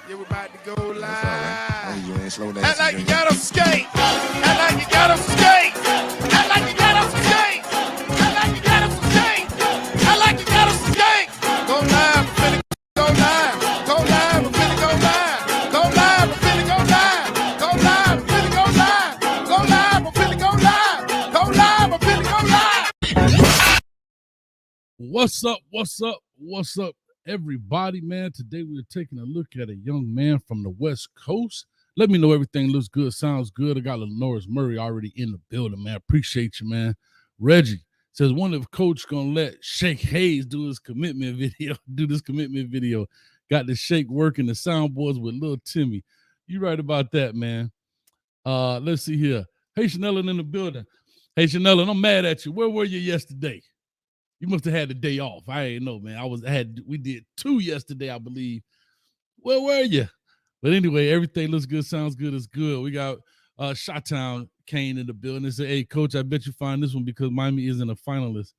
Yeah, we're about to go live. That's all right. You ain't slow Act dancing. like you got us skate. Act like you got us skate. Act like you got us skate. Act like you got us skate. Act like you got us skate. Go live, we're finna go live. Go live, we're finna go live. Go live, we're finna go live. Go live, we're finna go live. Go live, we're finna go live. Go live, we're finna go live. What's up? What's up? What's up, everybody, man? Today we're taking a look at a young man from the West Coast. Let me know everything looks good, sounds good. I got Lenoris Murray already in the building, man. Appreciate you, man. Reggie says, wonder if Coach gonna let Shake Hayes do this commitment video. Got the Shake working the soundboards with Lil Timmy. You right about that, man. Let's see here. Hey, Chanelin in the building. Hey, Chanelin, I'm mad at you. Where were you yesterday? You must have had the day off. I ain't know, man. We did 2 yesterday, I believe. Where were you? But anyway, everything looks good, sounds good, is good. We got Shot-Town Kane in the building. They say, hey, Coach, I bet you find this one because Miami isn't a finalist.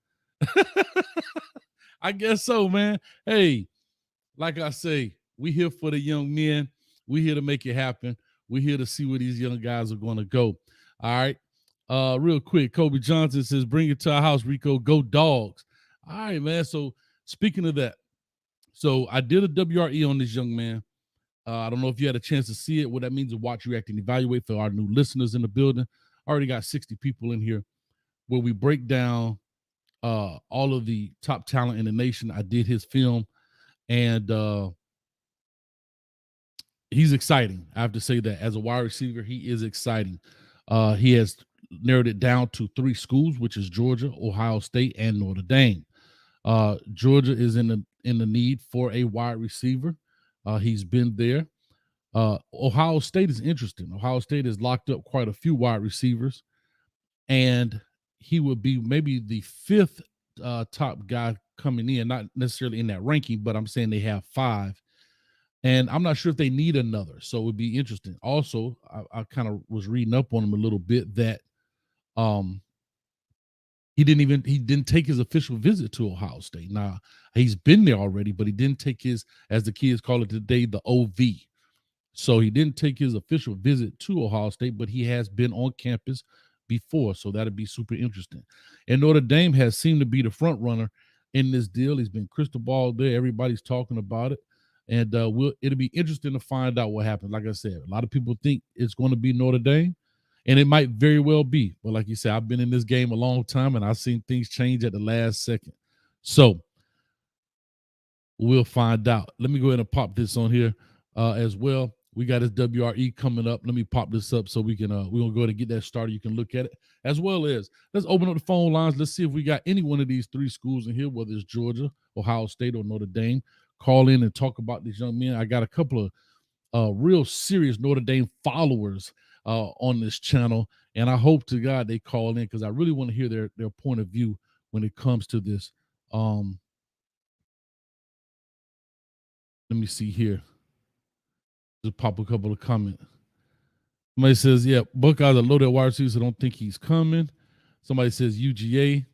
I guess so, man. Hey, like I say, we here for the young men. We here to make it happen. We here to see where these young guys are going to go. All right. Real quick, Kobe Johnson says, bring it to our house, Rico. Go Dogs. All right, man. So speaking of that, so I did a WRE on this young man. I don't know if you had a chance to see it. What that means is watch, react, and evaluate for our new listeners in the building. I already got 60 people in here where we break down all of the top talent in the nation. I did his film, and he's exciting. I have to say that as a wide receiver, he is exciting. He has narrowed it down to 3 schools, which is Georgia, Ohio State, and Notre Dame. Georgia is in the need for a wide receiver. He's been there. Ohio State is interesting. Ohio State has locked up quite a few wide receivers, and he would be maybe the 5th top guy coming in, not necessarily in that ranking, but I'm saying they have 5. And I'm not sure if they need another. So it would be interesting. Also, I kind of was reading up on him a little bit that he didn't take his official visit to Ohio State. Now, he's been there already, but he didn't take his, as the kids call it today, the OV. So he didn't take his official visit to Ohio State, but he has been on campus before. So that'd be super interesting. And Notre Dame has seemed to be the front runner in this deal. He's been crystal ball there. Everybody's talking about it. And it'll be interesting to find out what happens. Like I said, a lot of people think it's going to be Notre Dame, and it might very well be. But like you said, I've been in this game a long time, and I've seen things change at the last second. So we'll find out. Let me go ahead and pop this on here as well. We got his WRE coming up. Let me pop this up so we're gonna go ahead and get that started. You can look at it, as well as let's open up the phone lines. Let's see if we got any one of these 3 schools in here, whether it's Georgia, Ohio State, or Notre Dame. Call in and talk about these young men. I got a couple of real serious Notre Dame followers on this channel, and I hope to God they call in because I really want to hear their point of view when it comes to this. Let me see here. Just pop a couple of comments. Somebody says, yeah, Buckeyes are loaded wide receivers, so don't think he's coming. Somebody says UGA.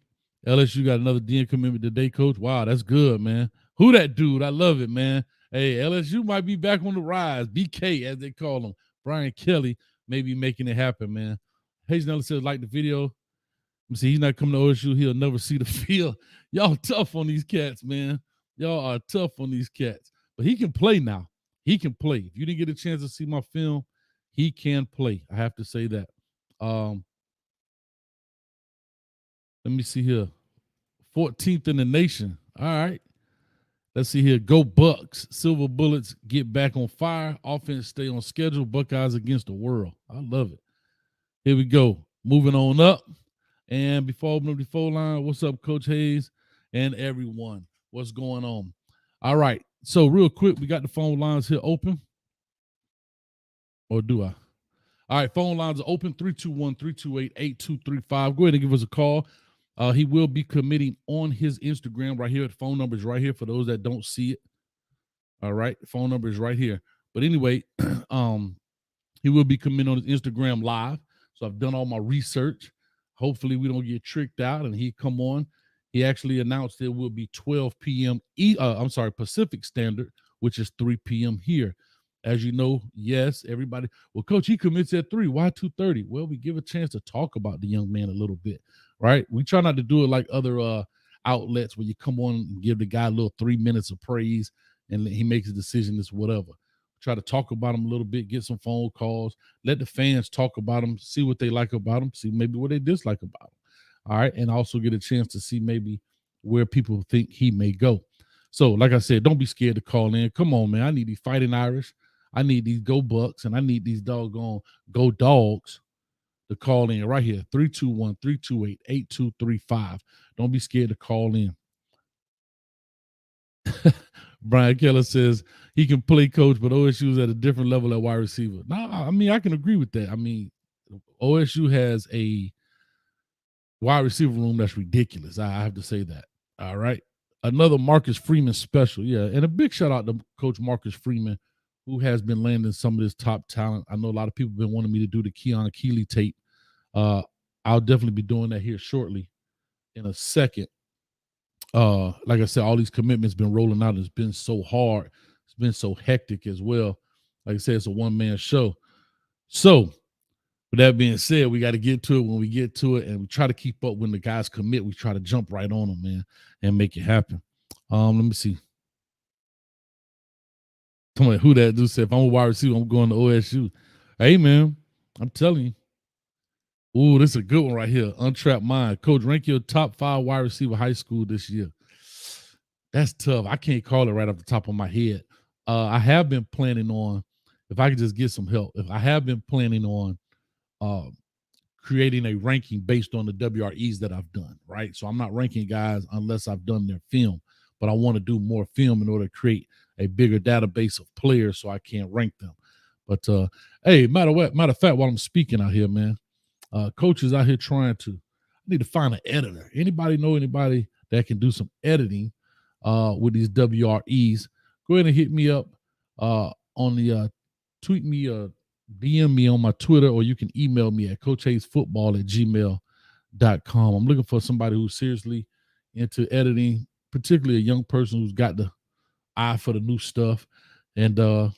LSU got another DN commitment today, Coach. Wow, that's good, man. Who that dude? I love it, man. Hey, LSU might be back on the rise. BK, as they call him. Brian Kelly may be making it happen, man. Hayes Nelly says, like the video. Let me see, he's not coming to OSU. He'll never see the field. Y'all tough on these cats, man. Y'all are tough on these cats. But he can play now. He can play. If you didn't get a chance to see my film, he can play. I have to say that. Let me see here. 14th in the nation. All right. Let's see here. Go Bucks. Silver Bullets get back on fire. Offense stay on schedule. Buckeyes against the world. I love it. Here we go. Moving on up. And before I open up the phone line, what's up, Coach Hayes and everyone? What's going on? All right. So real quick, we got the phone lines here open. Or do I? All right. Phone lines are open. 321-328-8235. Go ahead and give us a call. He will be committing on his Instagram right here. The phone number is right here for those that don't see it. All right. The phone number is right here. But anyway, he will be committing on his Instagram live. So I've done all my research. Hopefully we don't get tricked out and he come on. He actually announced it will be 12 p.m. Pacific Standard, which is 3 p.m. here. As you know, yes, everybody. Well, coach, he commits at 3. Why 2:30? Well, we give a chance to talk about the young man a little bit, right? We try not to do it like other outlets where you come on and give the guy a little 3 minutes of praise and he makes a decision. It's whatever. Try to talk about him a little bit, get some phone calls, let the fans talk about him, see what they like about him, see maybe what they dislike about him. All right, and also get a chance to see maybe where people think he may go. So, like I said, don't be scared to call in. Come on, man. I need these fighting Irish. I need these Go Bucks, and I need these doggone Go Dogs to call in right here. 321-328-8235. Don't be scared to call in. Brian Keller says he can play coach, but OSU is at a different level at wide receiver. No, I mean, I can agree with that. I mean, OSU has a wide receiver room that's ridiculous. I have to say that. All right. Another Marcus Freeman special. Yeah. And a big shout out to Coach Marcus Freeman, who has been landing some of this top talent. I know a lot of people have been wanting me to do the Keon Keeley tape. I'll definitely be doing that here shortly in a second. Like I said, all these commitments been rolling out. It's been so hard. It's been so hectic as well. Like I said, it's a one-man show. So with that being said, we got to get to it when we get to it, and we try to keep up when the guys commit. We try to jump right on them, man, and make it happen. Let me see. Somebody who that dude said, if I'm a wide receiver, I'm going to OSU. Hey, man, I'm telling you. Ooh, this is a good one right here. Untrapped Mind. Coach, rank your top 5 wide receiver high school this year. That's tough. I can't call it right off the top of my head. I have been planning on, if I could just get some help, if I have been planning on creating a ranking based on the WREs that I've done, right? So I'm not ranking guys unless I've done their film, but I want to do more film in order to create a bigger database of players so I can rank them. But hey, matter of fact, while I'm speaking out here, man, coaches out here trying to, I need to find an editor. Anybody know anybody that can do some editing with these WREs? Go ahead and hit me up on the tweet me, DM me on my Twitter, or you can email me at coachhayesfootball@gmail.com. I'm looking for somebody who's seriously into editing, particularly a young person who's got the eye for the new stuff. And we're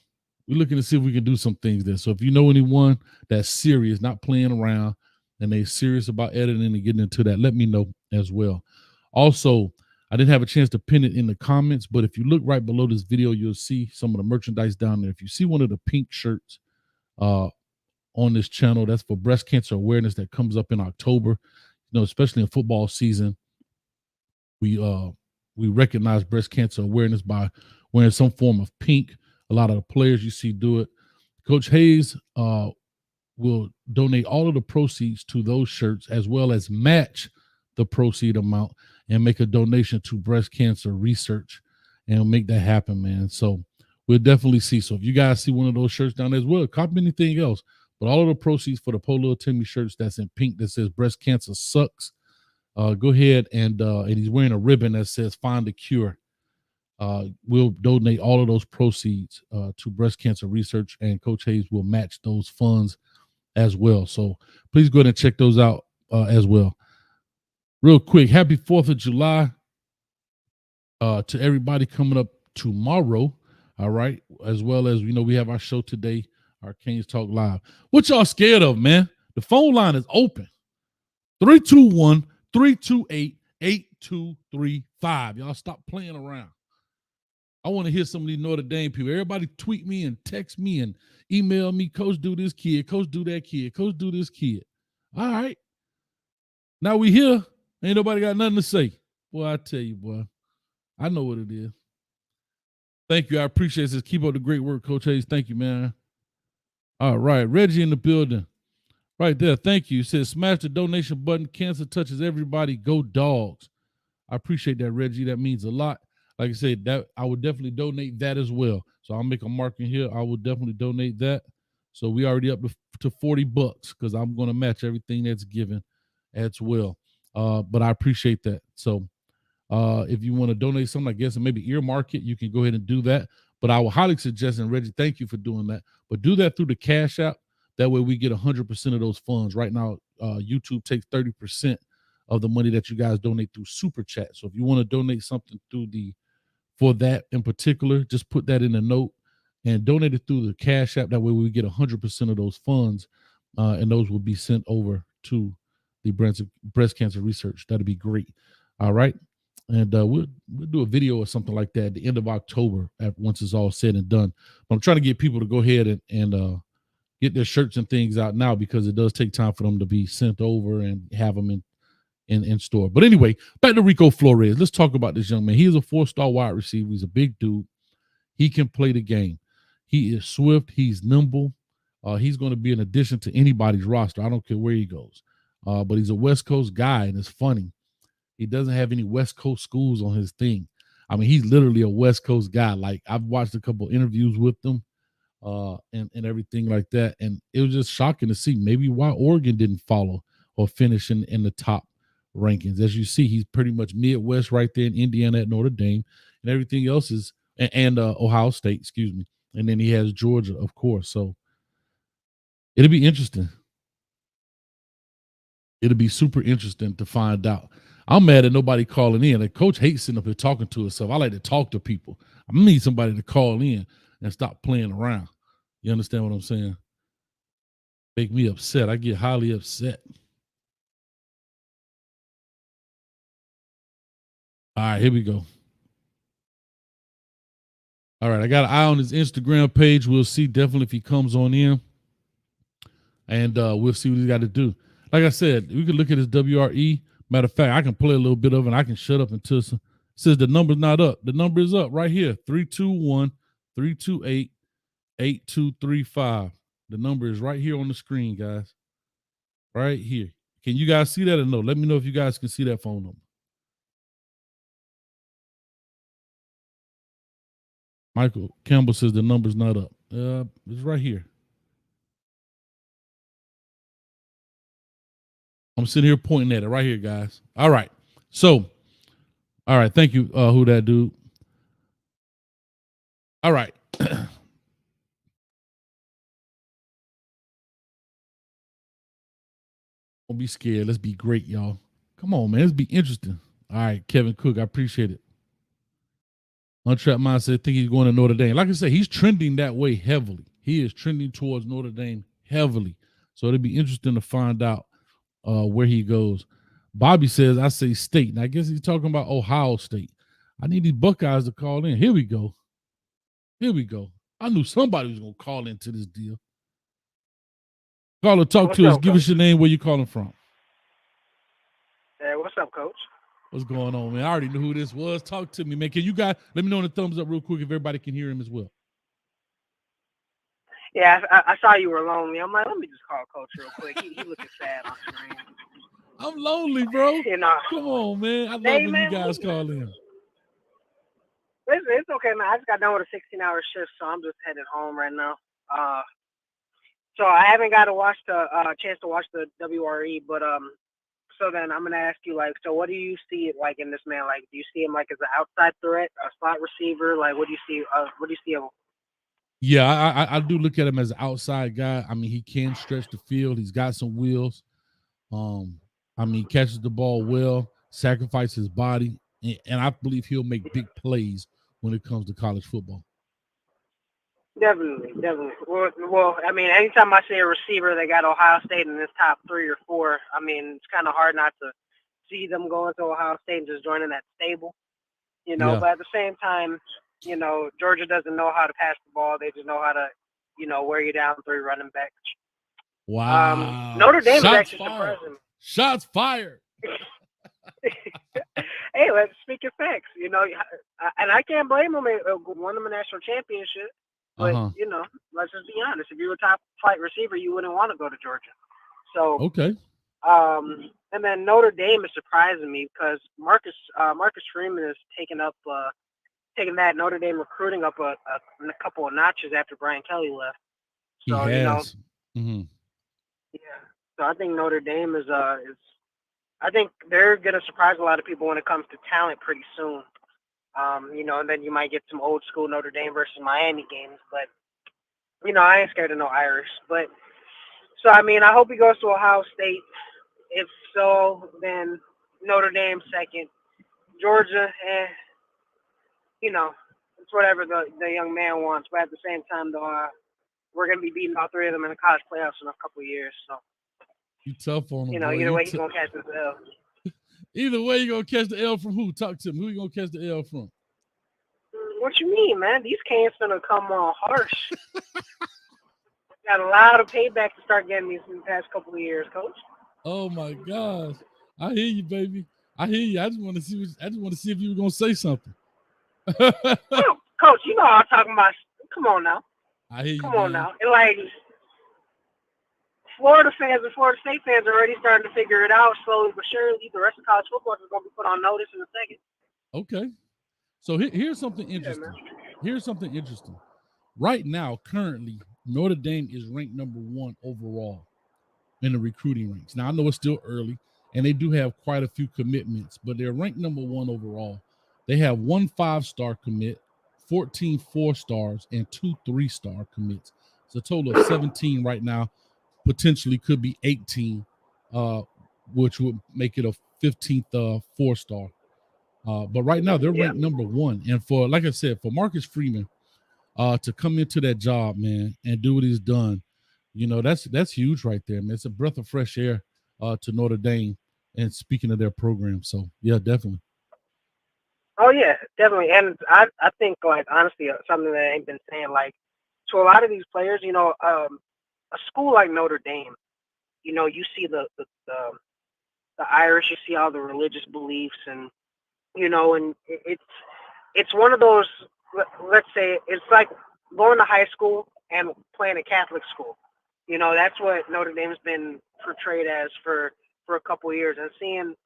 looking to see if we can do some things there. So if you know anyone that's serious, not playing around, and they're serious about editing and getting into that, let me know as well. Also, I didn't have a chance to pin it in the comments, but if you look right below this video, you'll see some of the merchandise down there. If you see one of the pink shirts on this channel, that's for breast cancer awareness that comes up in October. You know, especially in football season, we recognize breast cancer awareness by wearing some form of pink. A lot of the players you see do it. Coach Hayes will donate all of the proceeds to those shirts, as well as match the proceed amount and make a donation to breast cancer research, and make that happen, man. So we'll definitely see. So if you guys see one of those shirts down there as well, copy anything else, but all of the proceeds for the Polo Timmy shirts that's in pink that says breast cancer sucks, go ahead and he's wearing a ribbon that says find a cure. We'll donate all of those proceeds to breast cancer research, and Coach Hayes will match those funds as well. So please go ahead and check those out as well. Real quick, happy 4th of July to everybody coming up tomorrow. All right. As well as, we have our show today, our Canes Talk Live. What y'all scared of, man? The phone line is open. 321-328-8235. Y'all stop playing around. I want to hear some of these Notre Dame people. Everybody tweet me and text me and email me, Coach, do this kid, Coach, do that kid, Coach, do this kid. All right. Now we here. Ain't nobody got nothing to say. Boy, I tell you, boy. I know what it is. Thank you. I appreciate this. Keep up the great work, Coach Hayes. Thank you, man. All right. Reggie in the building. Right there. Thank you. It says, smash the donation button. Cancer touches everybody. Go Dogs. I appreciate that, Reggie. That means a lot. Like I said, that I would definitely donate that as well. So I'll make a mark in here. I will definitely donate that. So we already up to $40 because I'm going to match everything that's given as well. But I appreciate that. So if you want to donate something, I guess, and maybe earmark it, you can go ahead and do that. But I would highly suggest, and Reggie, thank you for doing that, but do that through the Cash App. That way we get 100% of those funds. Right now, YouTube takes 30% of the money that you guys donate through Super Chat. So if you want to donate something for that in particular, just put that in a note, and donate it through the Cash App. That way we get 100% of those funds, and those will be sent over to the breast cancer research. That'd be great. All right. And we'll do a video or something like that at the end of October once it's all said and done. But I'm trying to get people to go ahead and get their shirts and things out now, because it does take time for them to be sent over and have them in store. But anyway, back to Rico Flores. Let's talk about this young man. He is a 4-star wide receiver. He's a big dude. He can play the game. He is swift. He's nimble. He's going to be an addition to anybody's roster. I don't care where he goes. But he's a West Coast guy, and it's funny. He doesn't have any West Coast schools on his thing. I mean, he's literally a West Coast guy. Like, I've watched a couple interviews with him and everything like that. And it was just shocking to see maybe why Oregon didn't follow or finish in the top rankings. As you see, he's pretty much Midwest right there in Indiana at Notre Dame, and everything else is, and Ohio State, excuse me. And then he has Georgia, of course. So it'll be interesting. It'll be super interesting to find out. I'm mad at nobody calling in. The coach hates sitting up here talking to himself. I like to talk to people. I need somebody to call in and stop playing around. You understand what I'm saying? Make me upset. I get highly upset. All right, here we go. All right, I got an eye on his Instagram page. We'll see definitely if he comes on in. And we'll see what he's got to do. Like I said, we can look at his WRE. Matter of fact, I can play a little bit of it, and I can shut up until it says the number's not up. The number is up right here, 321-328-8235. The number is right here on the screen, guys. Right here. Can you guys see that or no? Let me know if you guys can see that phone number. Michael Campbell says the number's not up. It's right here. I'm sitting here pointing at it right here, guys. All right. So, all right. Thank you, who that dude. All right. Don't be scared. Let's be great, y'all. Come on, man. Let's be interesting. All right, Kevin Cook. I appreciate it. Untrapped Mindset, think he's going to Notre Dame. Like I said, he's trending that way heavily. He is trending towards Notre Dame heavily. So it'll be interesting to find out where he goes. Bobby says, I say state. And I guess he's talking about Ohio State. I need these Buckeyes to call in. Here we go. Here we go. I knew somebody was going to call into this deal. Caller, talk to us. Give us your name, where you calling from. Hey, what's up, Coach? What's going on, man? I already knew who this was. Talk to me, man. Can you guys let me know in the thumbs up real quick if everybody can hear him as well? Yeah, I saw you were lonely. I'm like, let me just call Coach real quick. He looking sad on screen. I'm lonely, bro. You know, come on, man. I love hey, when man, you guys call in. It's okay, man. I just got done with a 16-hour shift, so I'm just headed home right now. So I haven't got to watch the chance to watch the WRE, but so then I'm gonna ask you, like, so what do you see like in this man? Like, do you see him like as an outside threat, a slot receiver? Like, what do you see? What do you see him? Yeah, I do look at him as an outside guy. I mean, he can stretch the field. He's got some wheels. I mean, he catches the ball well, sacrifices his body, and I believe he'll make big plays when it comes to college football. Definitely. Well, I mean, anytime I see a receiver that got Ohio State in his top 3 or 4, I mean, it's kind of hard not to see them going to Ohio State and just joining that stable, you know. Yeah. But at the same time, you know, Georgia doesn't know how to pass the ball. They just know how to, you know, wear you down 3 running backs. Wow. Notre Dame is actually surprising. Shots fired. Hey, let's speak of facts. You know, and I can't blame them. Won them a national championship. But, you know, let's just be honest. If you were a top flight receiver, you wouldn't want to go to Georgia. So, okay. And then Notre Dame is surprising me because Marcus Freeman is taking that Notre Dame recruiting up a couple of notches after Brian Kelly left. So, he has. You know, yeah. So I think Notre Dame is I think they're going to surprise a lot of people when it comes to talent pretty soon. You know, and then you might get some old school Notre Dame versus Miami games, but you know, I ain't scared of no Irish. But so I mean, I hope he goes to Ohio State. If so, then Notre Dame second, Georgia, you know, it's whatever the young man wants. But at the same time, though, we're gonna be beating all three of them in the college playoffs in a couple of years. So You tough on him, boy. either way, he's gonna catch this L. Either way, you gonna catch the L from who? Talk to me. Who you gonna catch the L from? What you mean, man? These cans gonna come on harsh. Got a lot of payback to start getting these in the past couple of years, Coach. Oh my gosh, I hear you, baby. I hear you. I just want to see. I just want to see if you were gonna say something. Coach, you know what I'm talking about. Come on now. I hear you. Come on now. And like Florida fans and Florida State fans are already starting to figure it out slowly but surely. The rest of college football is going to be put on notice in a second. Okay. So here's something interesting. Here's something interesting. Right now, currently, Notre Dame is ranked number 1 overall in the recruiting ranks. Now, I know it's still early, and they do have quite a few commitments, but they're ranked number 1 overall. They have 1 5-star commit, 14 4-stars, and 2 3-star commits. It's a total of 17 right now. Potentially could be 18, which would make it a 15th 4-star. But right now, they're ranked number 1. And for, like I said, for Marcus Freeman to come into that job, man, and do what he's done, you know, that's huge right there, man. It's a breath of fresh air to Notre Dame, and speaking of their program. So, yeah, definitely. Oh, yeah, definitely. And I think, like, honestly, something that I ain't been saying, like, to a lot of these players, you know, a school like Notre Dame, you know, you see the Irish, you see all the religious beliefs, and you know, and it's one of those. Let's say it's like going to high school and playing a Catholic school. You know, that's what Notre Dame's been portrayed as for a couple of years, and seeing,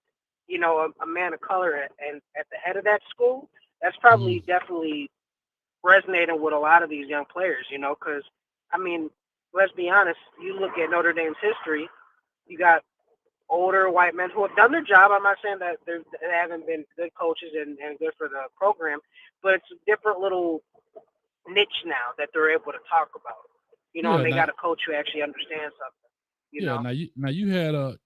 you know, a man of color at the head of that school, that's probably definitely resonating with a lot of these young players. You know, because I mean, let's be honest, you look at Notre Dame's history, you got older white men who have done their job. I'm not saying that they haven't been good coaches and good for the program, but it's a different little niche now that they're able to talk about. You know, and they got a coach who actually understands something. You know? Now you had a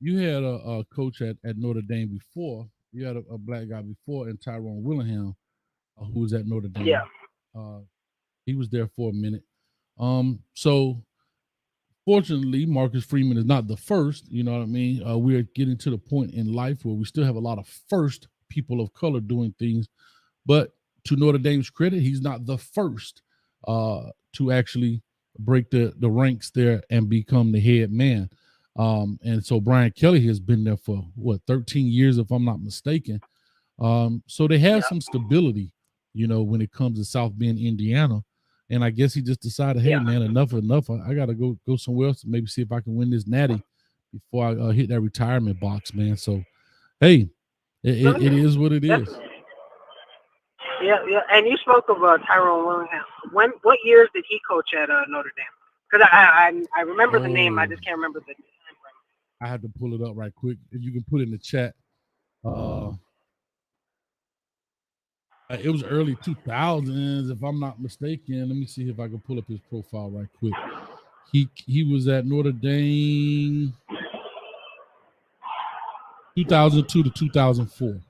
coach at Notre Dame before. You had a black guy before, and Tyrone Willingham, who was at Notre Dame. Yeah. He was there for a minute. So fortunately, Marcus Freeman is not the first. You know what I mean? We're getting to the point in life where we still have a lot of first people of color doing things. But to Notre Dame's credit, he's not the first to actually break the ranks there and become the head man. And so Brian Kelly has been there for, 13 years, if I'm not mistaken. So they have some stability, you know, when it comes to South Bend, Indiana. And I guess he just decided, hey, man, enough. I got to go somewhere else and maybe see if I can win this natty before I hit that retirement box, man. So, hey, it is what it is. Yeah. And you spoke of Tyrone Willingham. What years did he coach at Notre Dame? Because I remember the name. I just can't remember the time frame. I have to pull it up right quick. If you can put it in the chat. It was early 2000s, if I'm not mistaken. Let me see if I can pull up his profile right quick. He was at Notre Dame 2002 to 2004.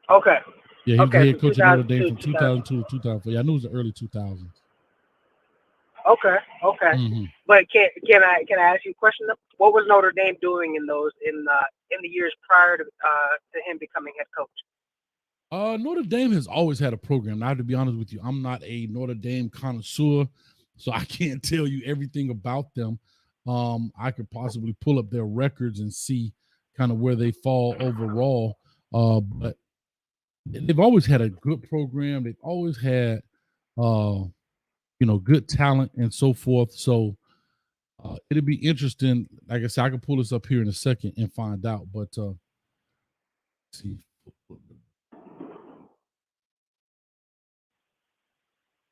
Okay. Yeah, he was the head coach at Notre Dame from 2002 to 2004. Yeah, I knew it was the early 2000s. Okay. Mm-hmm. But can I ask you a question? What was Notre Dame doing in the years prior to him becoming head coach? Notre Dame has always had a program. Now, to be honest with you, I'm not a Notre Dame connoisseur, so I can't tell you everything about them. I could possibly pull up their records and see kind of where they fall overall. But they've always had a good program. They've always had, good talent and so forth. So it'll be interesting. Like I said, I can pull this up here in a second and find out. But let's see.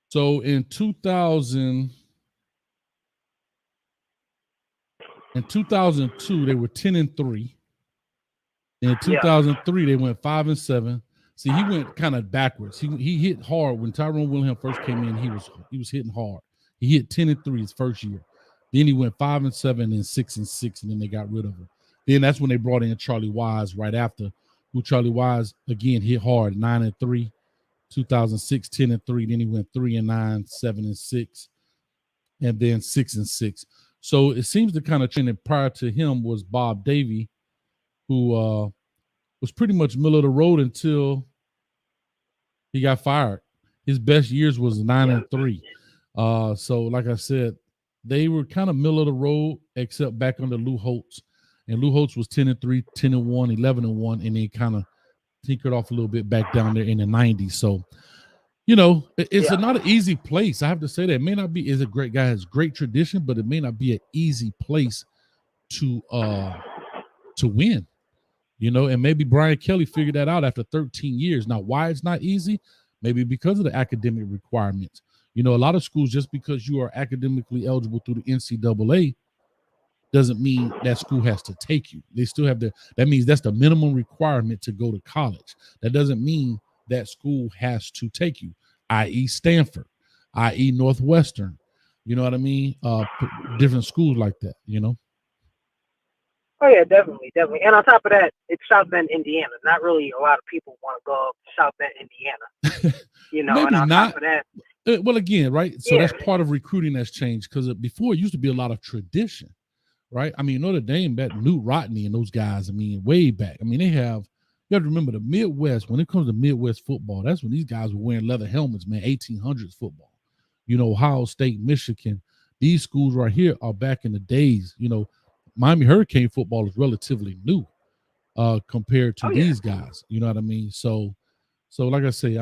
So in 2002, they were 10-3. In 2003, they went 5-7. See, he went kind of backwards. He hit hard when Tyrone Willingham first came in. He was hitting hard. He hit 10-3 his first year. Then he went 5-7 and 6-6, and then they got rid of him. Then that's when they brought in Charlie Wise right after, who Charlie Wise again hit hard, 9-3. 2006, 10-3. Then he went 3-9, 7-6, and then 6-6. So it seems the kind of training prior to him was Bob Davie, who was pretty much middle of the road until he got fired. His best years was 9-3. So like I said, they were kind of middle of the road, except back under Lou Holtz. And Lou Holtz was 10-3, 10-1, 11-1, and then kind of tinkered off a little bit back down there in the 90s. So, it's not an easy place. I have to say that. It may not be, is a great guy, has great tradition, but it may not be an easy place to win. And maybe Brian Kelly figured that out after 13 years. Now, why it's not easy? Maybe because of the academic requirements. A lot of schools, just because you are academically eligible through the NCAA, doesn't mean that school has to take you. They still have that means that's the minimum requirement to go to college. That doesn't mean that school has to take you, i.e. Stanford, i.e. Northwestern. You know what I mean? Different schools like that, Oh yeah, definitely. And on top of that, it's South Bend, Indiana. Not really a lot of people want to go up to South Bend, Indiana. Maybe and on not. top of that, well, again, right? So that's part of recruiting that's changed, because before it used to be a lot of tradition, right? I mean, Notre Dame, that Newt Rodney and those guys, way back. You have to remember the Midwest. When it comes to Midwest football, that's when these guys were wearing leather helmets, man, 1800s football. Ohio State, Michigan, these schools right here are back in the days. Miami Hurricane football is relatively new compared to these guys. You know what I mean? So like I say,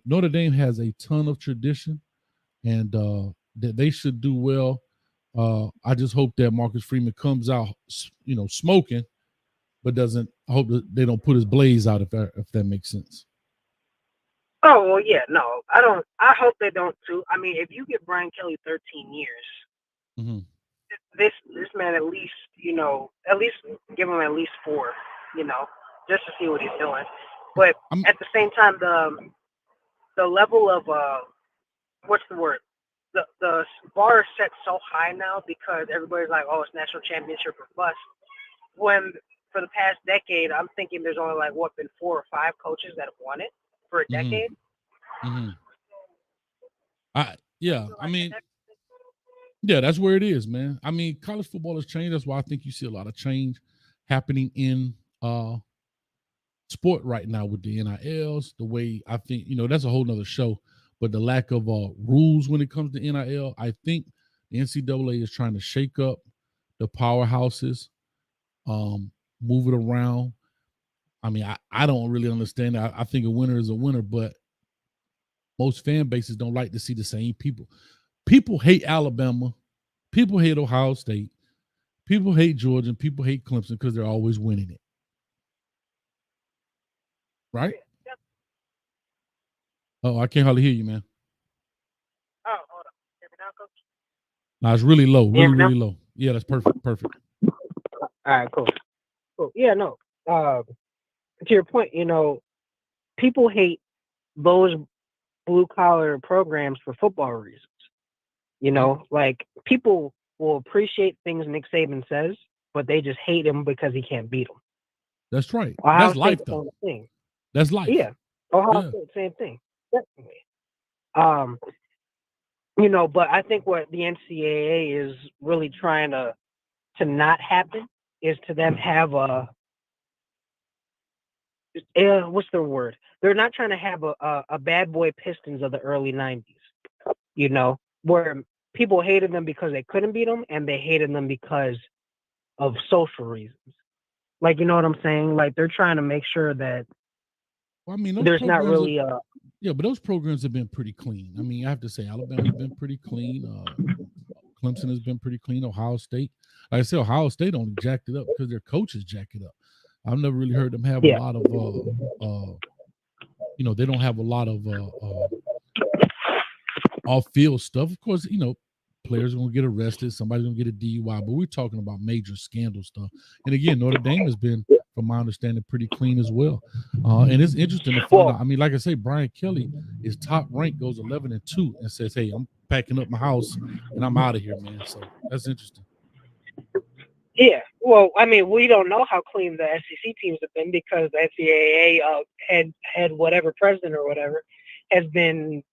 Notre Dame has a ton of tradition, and that they should do well. I just hope that Marcus Freeman comes out, smoking, but doesn't. I hope that they don't put his blaze out, if that makes sense. Oh well, yeah, no, I don't. I hope they don't too. If you give Brian Kelly 13 years, this man at least give him at least 4, just to see what he's doing. But at the same time, the level of what's the word? The bar is set so high now because everybody's like, oh, it's national championship or bust. When for the past decade, I'm thinking there's only been 4 or 5 coaches that have won it for a decade. Yeah, that's where it is, man. College football has changed. That's why I think you see a lot of change happening in sport right now with the NILs. The way I think, that's a whole nother show. But the lack of rules when it comes to NIL, I think the NCAA is trying to shake up the powerhouses, move it around. I don't really understand that. I think a winner is a winner, but most fan bases don't like to see the same people. People hate Alabama. People hate Ohio State. People hate Georgia, and people hate Clemson because they're always winning it. Right? Oh, I can't hardly hear you, man. Oh, hold on. Hear me now, Coach? No, it's really low. Really low. Yeah, that's perfect. Perfect. All right, cool. Yeah, no. To your point, people hate those blue collar programs for football reasons. People will appreciate things Nick Saban says, but they just hate him because he can't beat them. That's right. Ohio That's life, though. Thing. That's life. Yeah. Ohio State, same thing. Definitely. But I think what the NCAA is really trying to not happen is to them have what's the word? They're not trying to have a bad boy Pistons of the early 90s, where people hated them because they couldn't beat them and they hated them because of social reasons. You know what I'm saying? They're trying to make sure that there's not really yeah, but those programs have been pretty clean. I have to say, Alabama's been pretty clean. Clemson has been pretty clean. Ohio State, like I said, Ohio State only jacked it up because their coaches jack it up. I've never really heard them have a lot of, they don't have a lot of off-field stuff. Of course, players are going to get arrested. Somebody's going to get a DUI, but we're talking about major scandal stuff. And again, Notre Dame has been, from my understanding, pretty clean as well. And it's interesting to find out. Like I say, Brian Kelly is top ranked, goes 11-2, and says, "Hey, I'm packing up my house and I'm out of here, man." So that's interesting. Yeah, well, we don't know how clean the SEC teams have been because the NCAA had whatever president or whatever, has been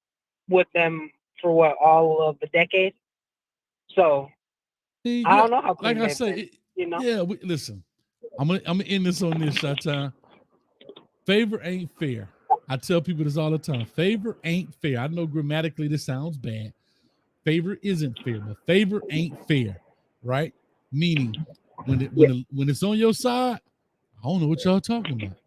with them for all of the decade. So I don't know how clean like I they've say, been, yeah. Listen, I'm gonna end this on this shot time. Favor ain't fair. I tell people this all the time. Favor ain't fair. I know grammatically this sounds bad. Favor isn't fair, but favor ain't fair, right? Meaning, when it's on your side, I don't know what y'all talking about.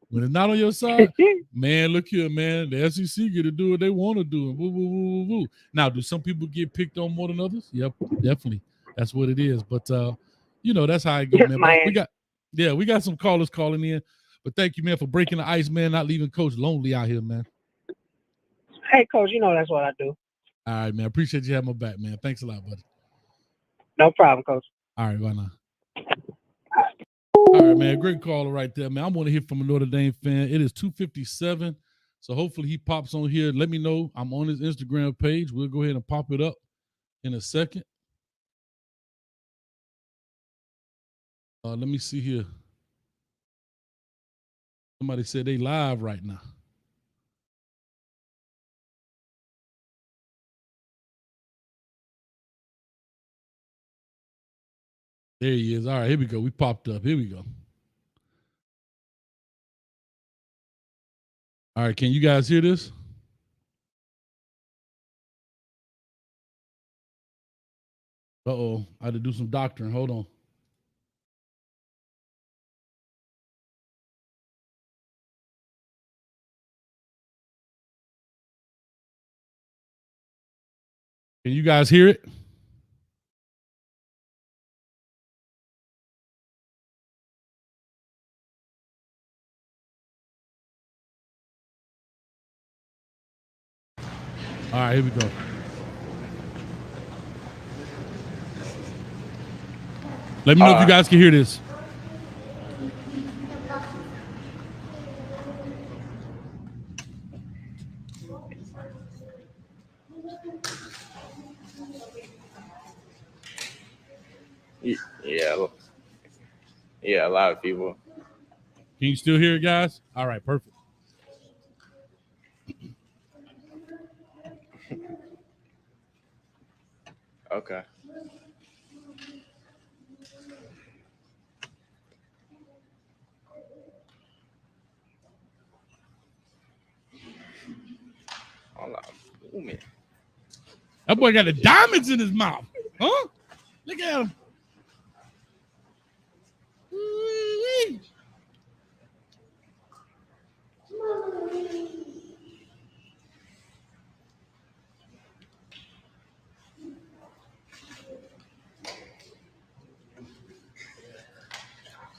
When it's not on your side, man, look here, man. The SEC get to do what they want to do. And woo, woo, woo, woo, woo. Now, do some people get picked on more than others? Yep, definitely. That's what it is. But that's how I go, man. But we got some callers calling in. But thank you, man, for breaking the ice, man, not leaving Coach lonely out here, man. Hey, Coach, that's what I do. All right, man. Appreciate you having my back, man. Thanks a lot, buddy. No problem, Coach. All right, bye now. All right, man. Great caller right there, man. I want to hear from a Notre Dame fan. It is 2:57, so hopefully he pops on here. Let me know. I'm on his Instagram page. We'll go ahead and pop it up in a second. Let me see here. Somebody said they live right now. There he is. All right, here we go. We popped up. Here we go. All right, can you guys hear this? Uh-oh, I had to do some doctoring. Hold on. Can you guys hear it? All right, here we go. Let me know if you guys can hear this. Yeah, a lot of people. Can you still hear it, guys? All right, perfect. Okay. Hold on. Ooh, man. That boy got the diamonds in his mouth. Huh? Look at him. Ooh-wee.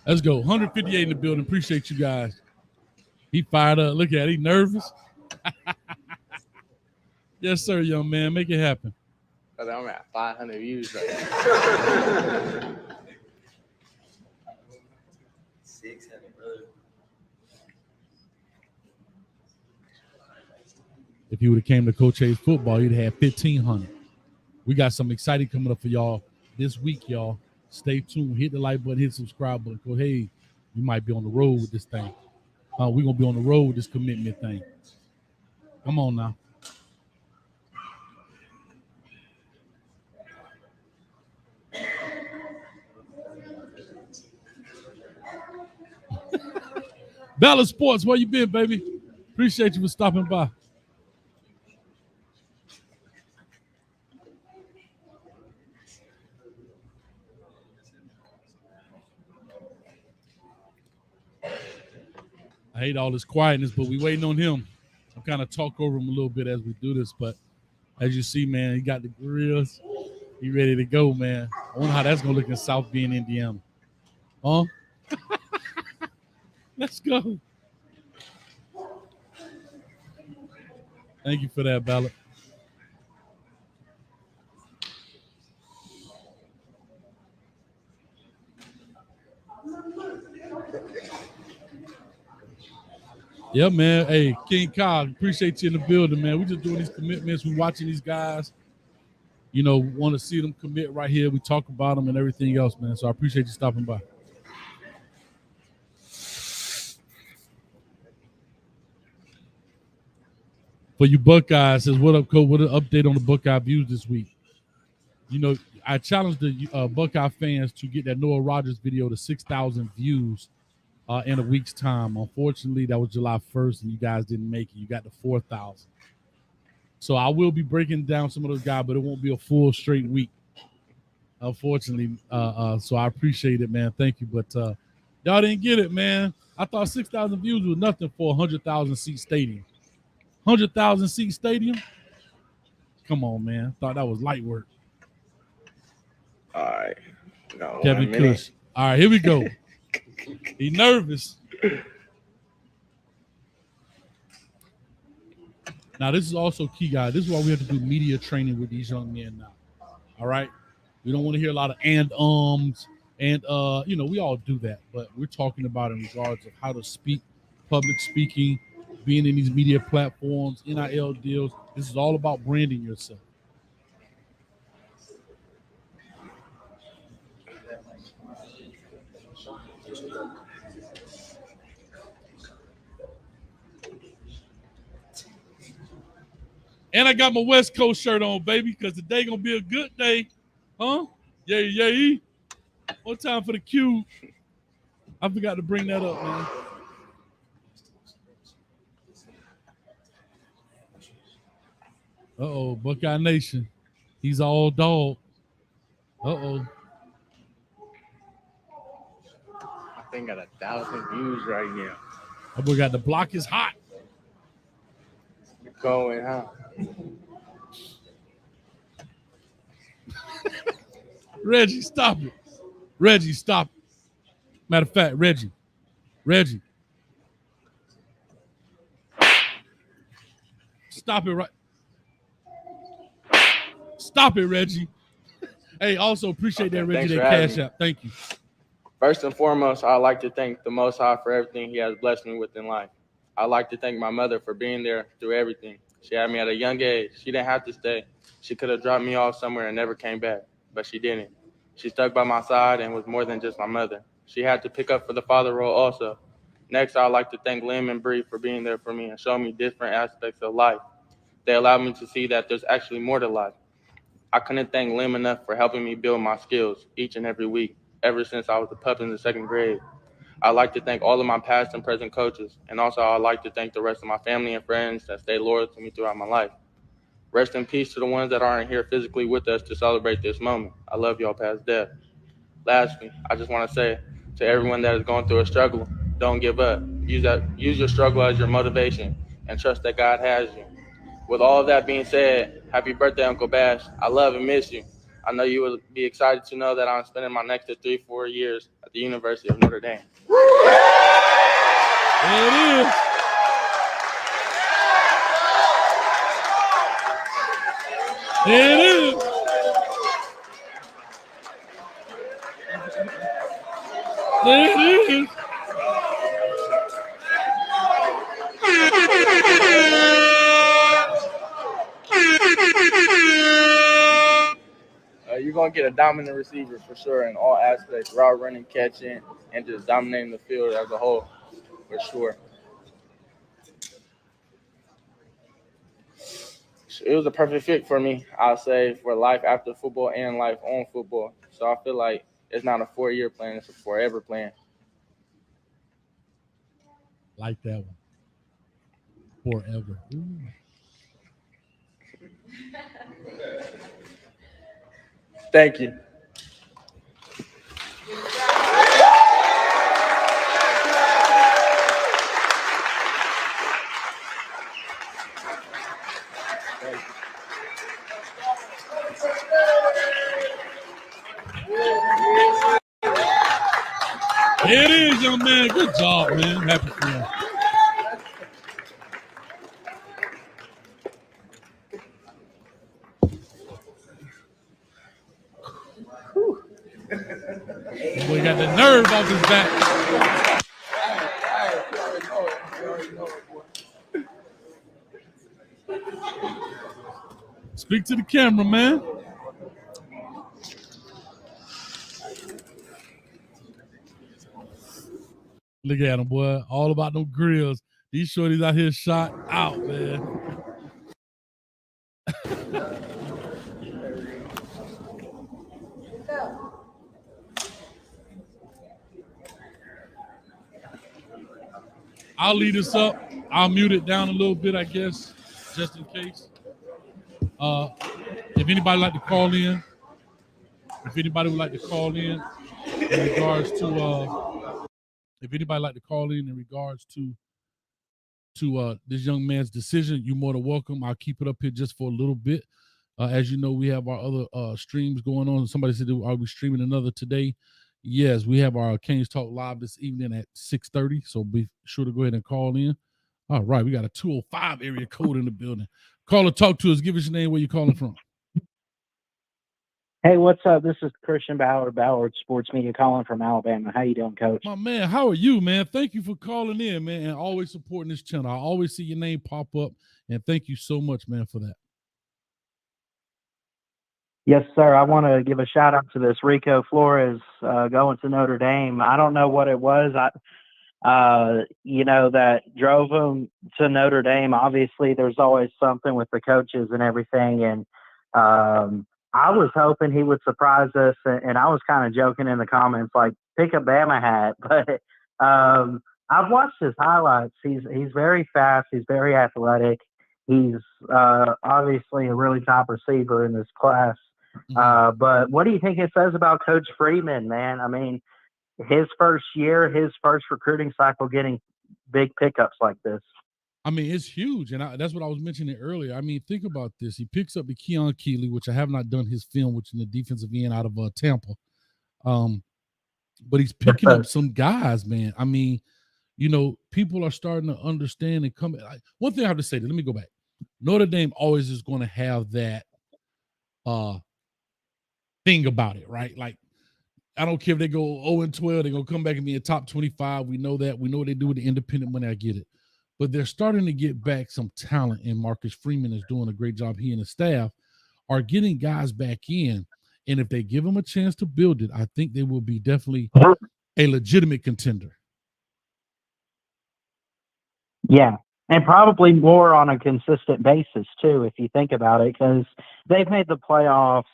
Let's go. 158 in the building. Appreciate you guys. He fired up. Look at it. He nervous. Yes, sir, young man. Make it happen. I'm at 500 views right now. 600, brother. If you would have came to Coach Hayes football, you'd have 1,500. We got some exciting coming up for y'all this week, y'all. Stay tuned. Hit the like button. Hit the subscribe button. Go, hey, you might be on the road with this thing. We're going to be on the road with this commitment thing. Come on now. Bella Sports, where you been, baby? Appreciate you for stopping by. I hate all this quietness, but we waiting on him. I'm kind of talk over him a little bit as we do this, but as you see, man, he got the grills. He ready to go, man. I wonder how that's going to look in South Bend, Indiana. Huh? Let's go. Thank you for that, Ballard. Yeah, man. Hey, King Kyle, appreciate you in the building, man. We just doing these commitments. We watching these guys. You know, want to see them commit right here. We talk about them and everything else, man. So I appreciate you stopping by. For you Buckeyes, says, what up, Coach? What an update on the Buckeye views this week? You know, I challenged the Buckeye fans to get that Noah Rogers video to 6,000 views in a week's time. Unfortunately, that was July 1st, and you guys didn't make it. You got to 4,000. So I will be breaking down some of those guys, but it won't be a full straight week, unfortunately. So I appreciate it, man. Thank you. But y'all didn't get it, man. I thought 6,000 views was nothing for a 100,000 seat stadium. 100,000 seat stadium? Come on, man. Thought that was light work. All right. No, Kevin Cush. All right, here we go. He nervous. Now, this is also key, guys. This is why we have to do media training with these young men now. All right? We don't want to hear a lot of and you know, we all do that, but we're talking about in regards of how to speak, public speaking, being in these media platforms, NIL deals. This is all about branding yourself. And I got my West Coast shirt on, baby, because today gonna be a good day. Huh? Yay. One time for the cube. I forgot to bring that up, man. Uh-oh, Buckeye Nation. He's all dog. Uh-oh. I think got 1,000 views right now. That boy got the block is hot. Going, huh? Reggie, stop it. Reggie, stop it. Matter of fact, Reggie. Stop it right. Stop it, Reggie. Hey, also appreciate that, Reggie, that cash app. Thank you. First and foremost, I'd like to thank the Most High for everything He has blessed me with in life. I'd like to thank my mother for being there through everything. She had me at a young age. She didn't have to stay. She could have dropped me off somewhere and never came back, but she didn't. She stuck by my side and was more than just my mother. She had to pick up for the father role also. Next, I'd like to thank Lim and Bree for being there for me and showing me different aspects of life. They allowed me to see that there's actually more to life. I couldn't thank Lim enough for helping me build my skills each and every week, ever since I was a pup in the 2nd grade. I'd like to thank all of my past and present coaches, and also I'd like to thank the rest of my family and friends that stayed loyal to me throughout my life. Rest in peace to the ones that aren't here physically with us to celebrate this moment. I love y'all past death. Lastly, I just want to say to everyone that is going through a struggle, don't give up. Use your struggle as your motivation and trust that God has you. With all of that being said, happy birthday, Uncle Bash. I love and miss you. I know you will be excited to know that I'm spending my next 3-4 years at the University of Notre Dame. There it is. There it is. There it is. You're going to get a dominant receiver for sure in all aspects, route running, catching, and just dominating the field as a whole, for sure. It was a perfect fit for me, I'll say, for life after football and life on football. So I feel like it's not a 4-year plan, it's a forever plan. Like that one. Forever. Ooh. Thank you. There it is, young man. Good job, man. Happy for you. Boy got the nerve off his back. Speak to the camera, man. Look at him, boy. All about them grills. These shorties out here shot out, man. I'll lead us up. I'll mute it down a little bit, I guess, just in case. If anybody like to call in, if anybody would like to call in regards to if anybody like to call in regards to this young man's decision, you're more than welcome. I'll keep it up here just for a little bit. As you know, we have our other streams going on. Somebody said, are we streaming another today? Yes, we have our Canes Talk Live this evening at 6:30, so be sure to go ahead and call in. All right, we got a 205 area code in the building. Caller, talk to us. Give us your name, where you calling from. Hey, what's up? This is Christian Ballard Sports Media calling from Alabama. How you doing, Coach? My man, how are you, man? Thank you for calling in, man, and always supporting this channel. I always see your name pop up, and thank you so much, man, for that. Yes, sir. I want to give a shout out to this Rico Flores going to Notre Dame. I don't know what it was. That drove him to Notre Dame. Obviously, there's always something with the coaches and everything. And I was hoping he would surprise us. And I was kind of joking in the comments, like, pick a Bama hat. But I've watched his highlights. He's very fast. He's very athletic. He's obviously a really top receiver in this class. But what do you think it says about Coach Freeman, man? I mean, his first year, his first recruiting cycle, getting big pickups like this. I mean, it's huge, and that's what I was mentioning earlier. I mean, think about this. He picks up the Keon Keeley, which I have not done his film, which is the defensive end out of Tampa. But he's picking up some guys, man. I mean, people are starting to understand and come. One thing I have to say, let me go back. Notre Dame always is going to have that thing about it, right? Like, I don't care if they go 0-12, they're going to come back and be in top 25. We know that. We know what they do with the independent money. I get it. But they're starting to get back some talent, and Marcus Freeman is doing a great job. He and his staff are getting guys back in. And if they give them a chance to build it, I think they will be definitely a legitimate contender. Yeah, and probably more on a consistent basis, too, if you think about it, because they've made the playoffs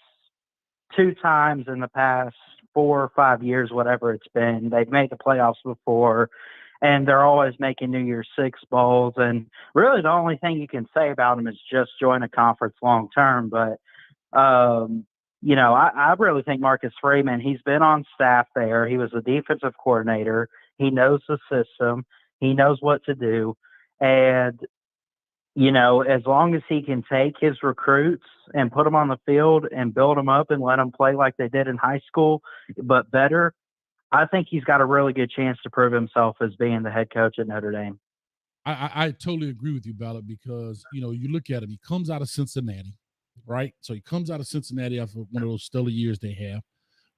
2 times in the past 4 or 5 years, whatever it's been. They've made the playoffs before, and they're always making New Year's Six bowls. And really the only thing you can say about them is just join a conference long term. But, I really think Marcus Freeman, he's been on staff there. He was a defensive coordinator. He knows the system. He knows what to do. And, as long as he can take his recruits and put them on the field and build them up and let them play like they did in high school, but better, I think he's got a really good chance to prove himself as being the head coach at Notre Dame. I totally agree with you, Ballard, because, you look at him. He comes out of Cincinnati, right? So he comes out of Cincinnati after one of those stellar years they have,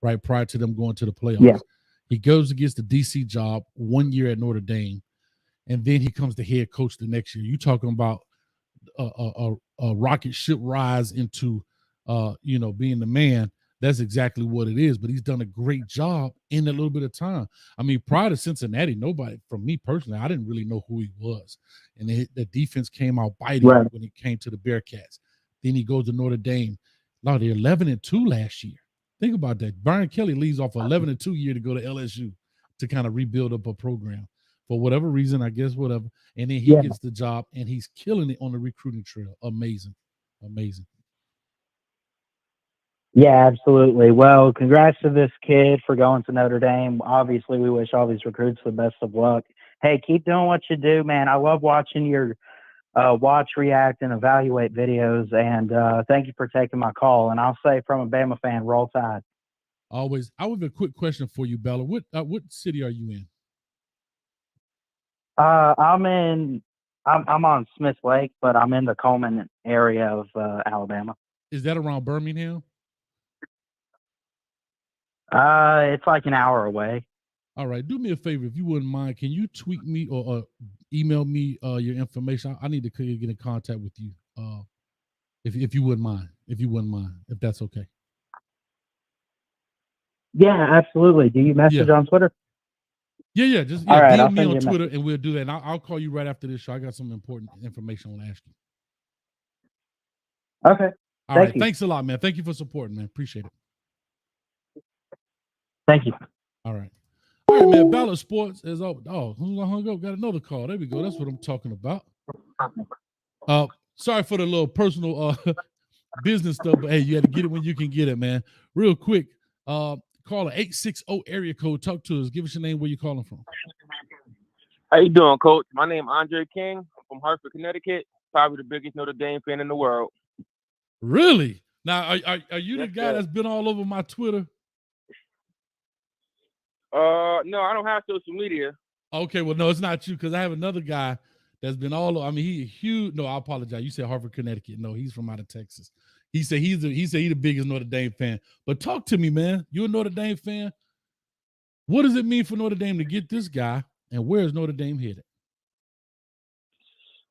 right, prior to them going to the playoffs. Yeah. He goes and gets the D.C. job 1 year at Notre Dame, and then he comes the head coach the next year. You're talking about a rocket ship rise into, being the man. That's exactly what it is. But he's done a great job in a little bit of time. I mean, prior to Cincinnati, nobody, from me personally, I didn't really know who he was. And the defense came out biting when he came to the Bearcats. Then he goes to Notre Dame. Now they're 11-2 last year. Think about that. Brian Kelly leaves off 11-2 year to go to LSU to kind of rebuild up a program. For whatever reason, I guess, whatever. And then he gets the job, and he's killing it on the recruiting trail. Amazing. Yeah, absolutely. Well, congrats to this kid for going to Notre Dame. Obviously, we wish all these recruits the best of luck. Hey, keep doing what you do, man. I love watching your watch, react, and evaluate videos. And thank you for taking my call. And I'll say, from a Bama fan, roll Tide. Always. I have a quick question for you, Bella. What city are you in? I'm on Smith Lake, but I'm in the Coleman area of Alabama. Is that around Birmingham? It's like an hour away. All right. Do me a favor, if you wouldn't mind. Can you tweet me or email me your information? I need to get in contact with you. If you wouldn't mind. If that's okay. Yeah, absolutely. Do you message on Twitter? Yeah. Just all right, DM me on Twitter, and we'll do that. And I'll call you right after this show. I got some important information I want to ask you. Okay. All right. Thank you. Thanks a lot, man. Thank you for supporting, man. Appreciate it. Thank you. All right. All right, man. Ballot Sports is over. Oh, who hung up? Got another call. There we go. That's what I'm talking about. Sorry for the little personal business stuff, but hey, you had to get it when you can get it, man. Real quick, call a 860 area code. Talk to us. Give us your name, where you calling from. How you doing, Coach? My name is Andre King. I'm from Hartford, Connecticut. Probably the biggest Notre Dame fan in the world. Really? Now, are you the Yes, guy sir. that's been all over my Twitter? No, I don't have social media. Okay, well, no, it's not you, because I have another guy that's been all over. I mean, he huge. No, I apologize. You said Hartford, Connecticut. No, he's from out of Texas. He said he's the biggest Notre Dame fan. But talk to me, man. You a Notre Dame fan? What does it mean for Notre Dame to get this guy, and where is Notre Dame headed?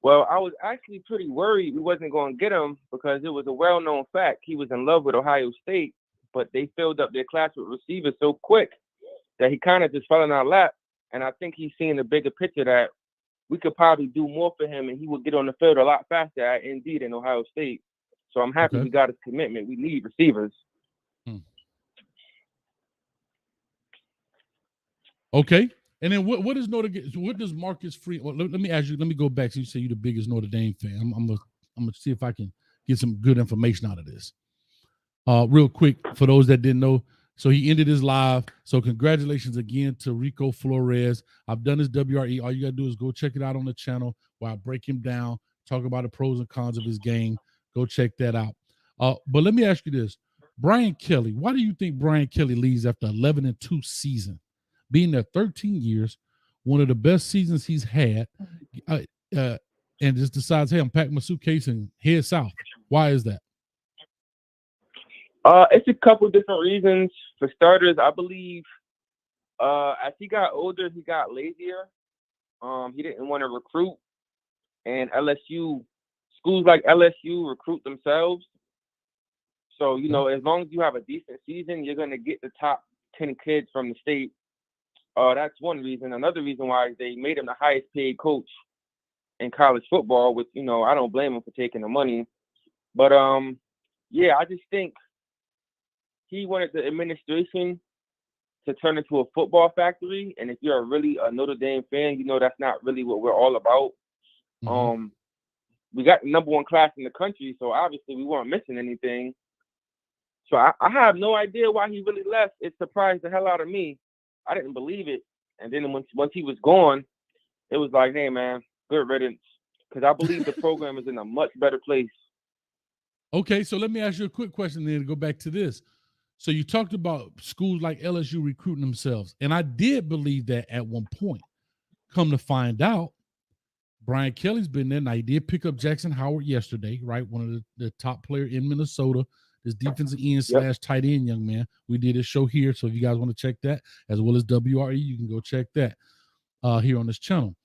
Well, I was actually pretty worried we wasn't going to get him because it was a well-known fact he was in love with Ohio State, but they filled up their class with receivers so quick that he kind of just fell in our lap. And I think he's seeing the bigger picture that we could probably do more for him, and he would get on the field a lot faster at Indeed in Ohio State. So I'm happy we got his commitment. We need receivers. Okay. And then what does Marcus Free? Well, let me ask you. Let me go back. So you say you're the biggest Notre Dame fan. I'm gonna see if I can get some good information out of this. Real quick, for those that didn't know, so he ended his live. So congratulations again to Rico Flores. I've done his WRE. All you gotta do is go check it out on the channel where I break him down, talk about the pros and cons of his game. Go check that out. But let me ask you this: Brian Kelly. Why do you think Brian Kelly leaves after 11-2 season? Being there 13 years, one of the best seasons he's had, and just decides, hey, I'm packing my suitcase and head south. Why is that? It's a couple different reasons. For starters, I believe as he got older, he got lazier. He didn't want to recruit, and schools like LSU recruit themselves. So, as long as you have a decent season, you're going to get the top 10 kids from the state. That's one reason. Another reason why they made him the highest paid coach in college football, which, I don't blame him for taking the money. But, I just think he wanted the administration to turn into a football factory. And if you're really a Notre Dame fan, that's not really what we're all about. Mm-hmm. We got the number one class in the country, so obviously we weren't missing anything. So I have no idea why he really left. It surprised the hell out of me. I didn't believe it. And then once he was gone, it was like, hey, man, good riddance. Because I believe the program is in a much better place. Okay, so let me ask you a quick question then to go back to this. So you talked about schools like LSU recruiting themselves. And I did believe that at one point. Come to find out, Brian Kelly's been there. Now, he did pick up Jackson Howard yesterday, right? One of the top player in Minnesota. This defensive end / tight end young man. We did a show here, so if you guys want to check that, as well as WRE, you can go check that here on this channel.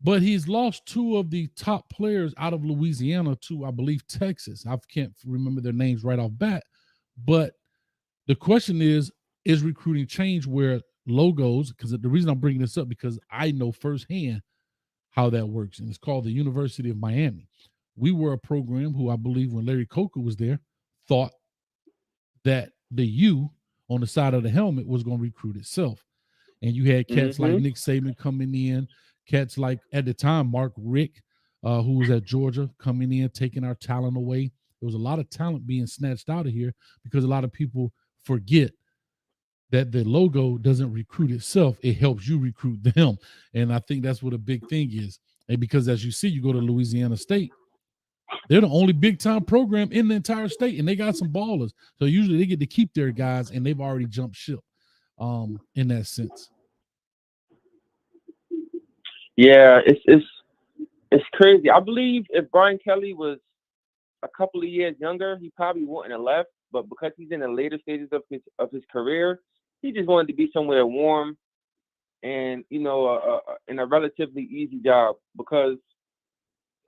But he's lost two of the top players out of Louisiana to, I believe, Texas. I can't remember their names right off bat. But the question is recruiting change where logos, because the reason I'm bringing this up, because I know firsthand how that works, and it's called the University of Miami. We were a program who I believe when Larry Coker was there, thought that the U on the side of the helmet was going to recruit itself. And you had cats like Nick Saban coming in, cats like, at the time, Mark Richt, who was at Georgia, coming in, taking our talent away. There was a lot of talent being snatched out of here because a lot of people forget that the logo doesn't recruit itself. It helps you recruit them. And I think that's what a big thing is. And because as you see, you go to Louisiana State, they're the only big-time program in the entire state, and they got some ballers. So usually they get to keep their guys, and they've already jumped ship in that sense. Yeah, it's crazy. I believe if Brian Kelly was a couple of years younger, he probably wouldn't have left. But because he's in the later stages of his career, he just wanted to be somewhere warm and, in a relatively easy job because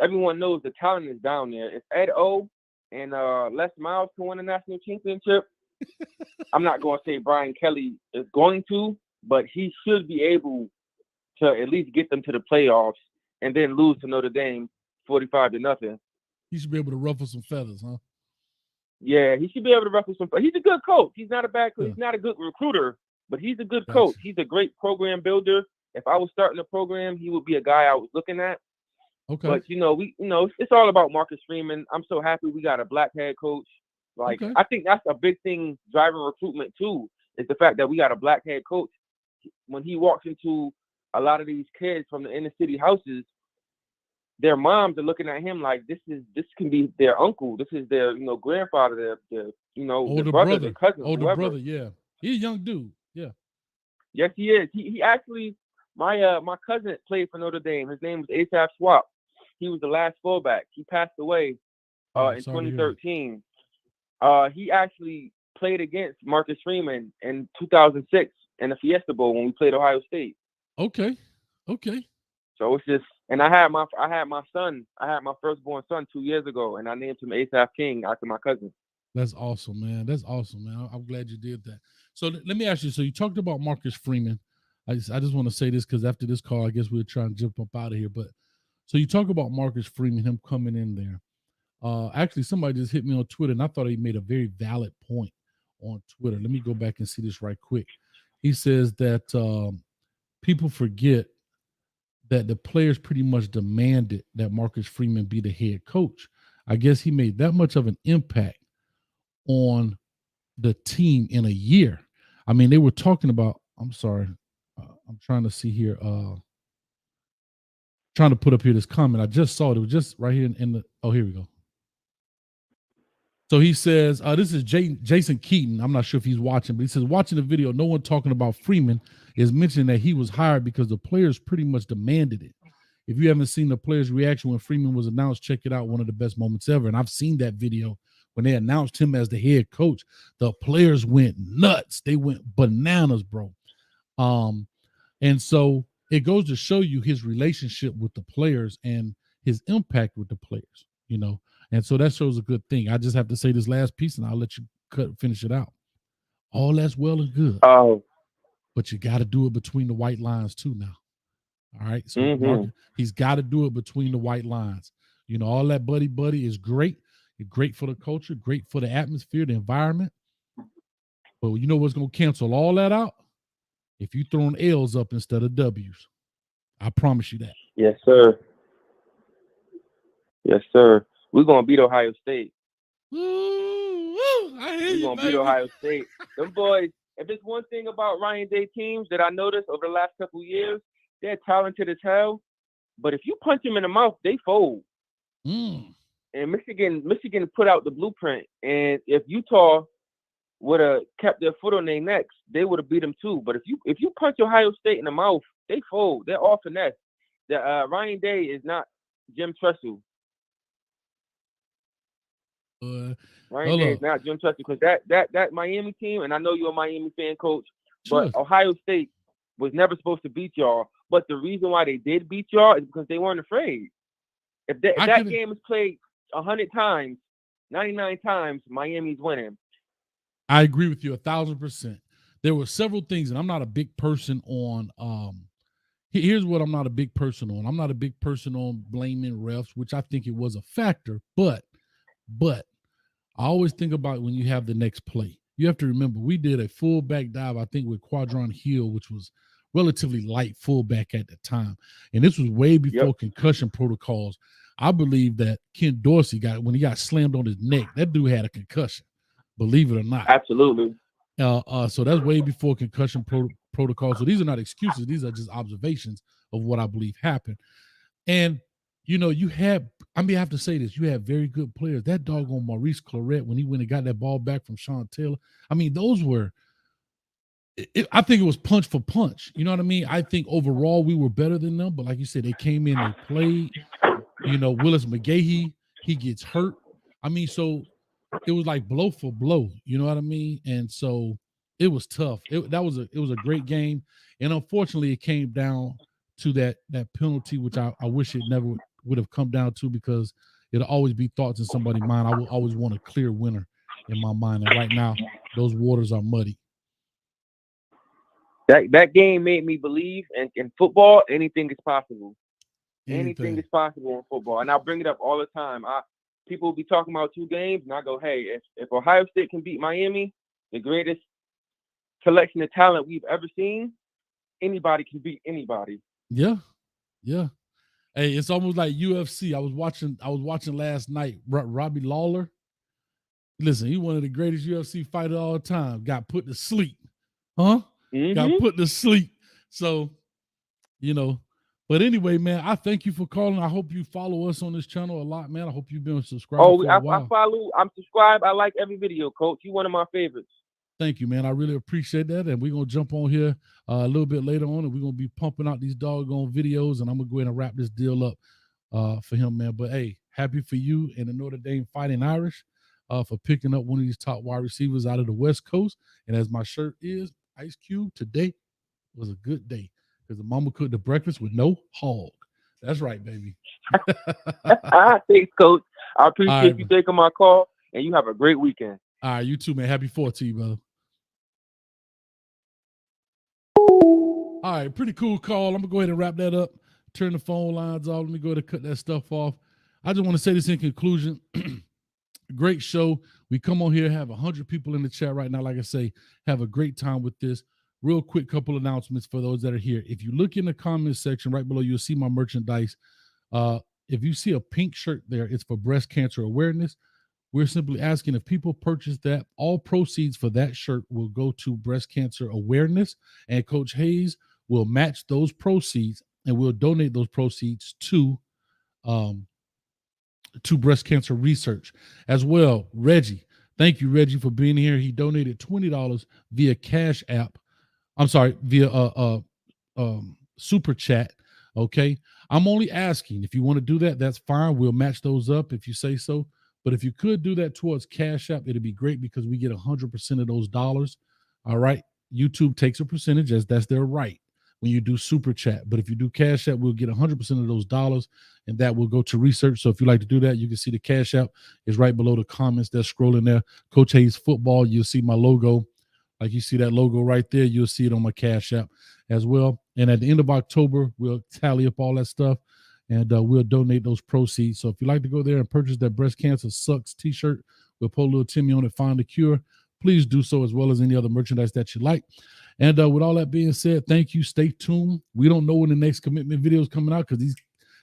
everyone knows the talent is down there. If Ed O and Les Miles can win a national championship, I'm not going to say Brian Kelly is going to, but he should be able to at least get them to the playoffs and then lose to Notre Dame 45-0. He should be able to ruffle some feathers, huh? Yeah, he should be able to ruffle some. He's a good coach. He's not a bad coach. Yeah. He's not a good recruiter, but he's a good Gotcha. coach. He's a great program builder. If I was starting a program, he would be a guy I was looking at. Okay. But it's all about Marcus Freeman. I'm so happy we got a black head coach. Like, Okay. I think that's a big thing driving recruitment too, is the fact that we got a black head coach. When he walks into a lot of these kids from the inner city houses, their moms are looking at him like this can be their uncle, this is their grandfather, their Older their brother, brother, their cousin, older whoever. brother. Yeah, he's a young dude. Yeah. Yes, he is. He actually, my cousin played for Notre Dame. His name was Asaph Swap. He was the last fullback. He passed away in 2013. He actually played against Marcus Freeman in 2006 in the Fiesta Bowl when we played Ohio State. Okay. So it's just, and I had my firstborn son 2 years ago, and I named him Asaph King after my cousin. That's awesome, man. I'm glad you did that. So let me ask you. So you talked about Marcus Freeman. I just want to say this because after this call, I guess we'll try and jump up out of here. But so you talk about Marcus Freeman, him coming in there. Actually, somebody just hit me on Twitter, and I thought he made a very valid point on Twitter. Let me go back and see this right quick. He says that people forget that the players pretty much demanded that Marcus Freeman be the head coach. I guess he made that much of an impact on the team in a year. I mean, they were talking about, I'm sorry, I'm trying to see here, trying to put up here this comment. I just saw it. It was just right here in the, oh, here we go. So he says, this is Jason Keaton. I'm not sure if he's watching, but he says, watching the video, no one talking about Freeman is mentioning that he was hired because the players pretty much demanded it. If you haven't seen the players' reaction when Freeman was announced, check it out. One of the best moments ever. And I've seen that video when they announced him as the head coach. The players went nuts. They went bananas, bro. And so it goes to show you his relationship with the players and his impact with the players, And so that shows a good thing. I just have to say this last piece, and I'll let you finish it out. All that's well and good. But you got to do it between the white lines too now. All right. So Marcus, he's got to do it between the white lines. All that buddy is great. It's great for the culture, great for the atmosphere, the environment. But you know what's going to cancel all that out? If you throwing L's up instead of W's. I promise you that. Yes, sir. Yes, sir. We're going to beat Ohio State. We're going to beat Ohio State. Them boys, if there's one thing about Ryan Day teams that I noticed over the last couple of years, they're talented as hell. But if you punch them in the mouth, they fold. And Michigan put out the blueprint. And if Utah would have kept their foot on their necks, they would have beat them too. But if you punch Ohio State in the mouth, they fold. They're all finesse. Ryan Day is not Jim Tressel. Ryan Day is not Jim Tressel, because that Miami team, and I know you're a Miami fan, coach, but Ohio State was never supposed to beat y'all. But the reason why they did beat y'all is because they weren't afraid. If that game is played 100 times, 99 times, Miami's winning. I agree with you 1,000%. There were several things, and I'm not a big person on here's what I'm not a big person on. I'm not a big person on blaming refs, which I think it was a factor, but I always think about when you have the next play. You have to remember, we did a fullback dive, I think, with Quadron Hill, which was relatively light fullback at the time. And this was way before concussion protocols. I believe that Ken Dorsey when he got slammed on his neck, that dude had a concussion, believe it or not. Absolutely. So that's way before concussion protocol. So these are not excuses. These are just observations of what I believe happened. And, I have to say this, you have very good players. That doggone Maurice Claret, when he went and got that ball back from Sean Taylor, I mean, those were, I think it was punch for punch. You know what I mean? I think overall we were better than them. But like you said, they came in, they played. Willis McGahee, he gets hurt. I mean, so it was like blow for blow, you know what I mean? And so it was tough. It was a great game. And unfortunately, it came down to that penalty, which I wish it never would have come down to, because it'll always be thoughts in somebody's mind. I will always want a clear winner in my mind. And right now, those waters are muddy. That game made me believe in football, anything is possible. Anything is possible in football. And I bring it up all the time. people will be talking about 2 games, and I go, hey, if Ohio State can beat Miami, the greatest collection of talent we've ever seen, anybody can beat anybody. Yeah. Yeah. Hey, it's almost like UFC. I was watching last night. Robbie Lawler. Listen, he's one of the greatest UFC fighters of all time. Got put to sleep. Huh? Got put to sleep. So, but anyway, man, I thank you for calling. I hope you follow us on this channel a lot, man. I hope you've been subscribed for a while. I follow. I'm subscribed. I like every video, Coach. You're one of my favorites. Thank you, man. I really appreciate that. And we're going to jump on here a little bit later on, and we're going to be pumping out these doggone videos, and I'm going to go ahead and wrap this deal up for him, man. But, hey, happy for you and the Notre Dame Fighting Irish for picking up one of these top wide receivers out of the West Coast. And as my shirt is, Ice Cube, today was a good day because the mama cooked the breakfast with no hog. That's right, baby. Thanks, Coach. I appreciate you taking my call, and you have a great weekend. All right, you too, man. Happy 4th to you, brother. All right, pretty cool call. I'm going to go ahead and wrap that up. Turn the phone lines off. Let me go ahead and cut that stuff off. I just want to say this in conclusion. Great show. We come on here, have 100 people in the chat right now. Like I say, have a great time with this. Real quick couple announcements for those that are here. If you look in the comments section right below, you'll see my merchandise. If you see a pink shirt there, it's for breast cancer awareness. We're simply asking if people purchase that, all proceeds for that shirt will go to breast cancer awareness, and Coach Hayes will match those proceeds, and we'll donate those proceeds to breast cancer research as well. Reggie, thank you, Reggie, for being here. He donated $20 via Cash App. I'm sorry, via Super Chat. Okay, I'm only asking if you want to do that. That's fine. We'll match those up if you say so. But if you could do that towards Cash App, it'd be great because we get 100% of those dollars. All right. YouTube takes a percentage as that's their right when you do Super Chat. But if you do Cash App, we'll get 100% of those dollars, and that will go to research. So if you like to do that, you can see the Cash App is right below the comments. They're scrolling there. Coach Hayes Football, you'll see my logo. Like you see that logo right there, you'll see it on my Cash App as well. And at the end of October, we'll tally up all that stuff, and we'll donate those proceeds. So if you like to go there and purchase that Breast Cancer Sucks t-shirt, we'll put a little Timmy on it, Find a Cure. Please do so, as well as any other merchandise that you like. And with all that being said, thank you. Stay tuned. We don't know when the next commitment video is coming out because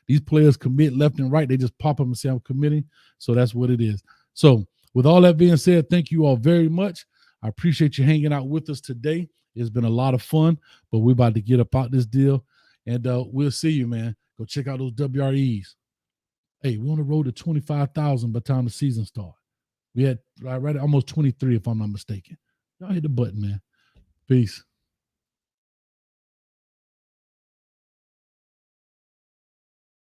these players commit left and right. They just pop up and say, I'm committing. So that's what it is. So with all that being said, thank you all very much. I appreciate you hanging out with us today. It's been a lot of fun, but we're about to get up out this deal. And we'll see you, man. Go check out those WREs. Hey, we're on the road to 25,000 by the time the season starts. We had right almost 23, if I'm not mistaken. Y'all hit the button, man. Peace.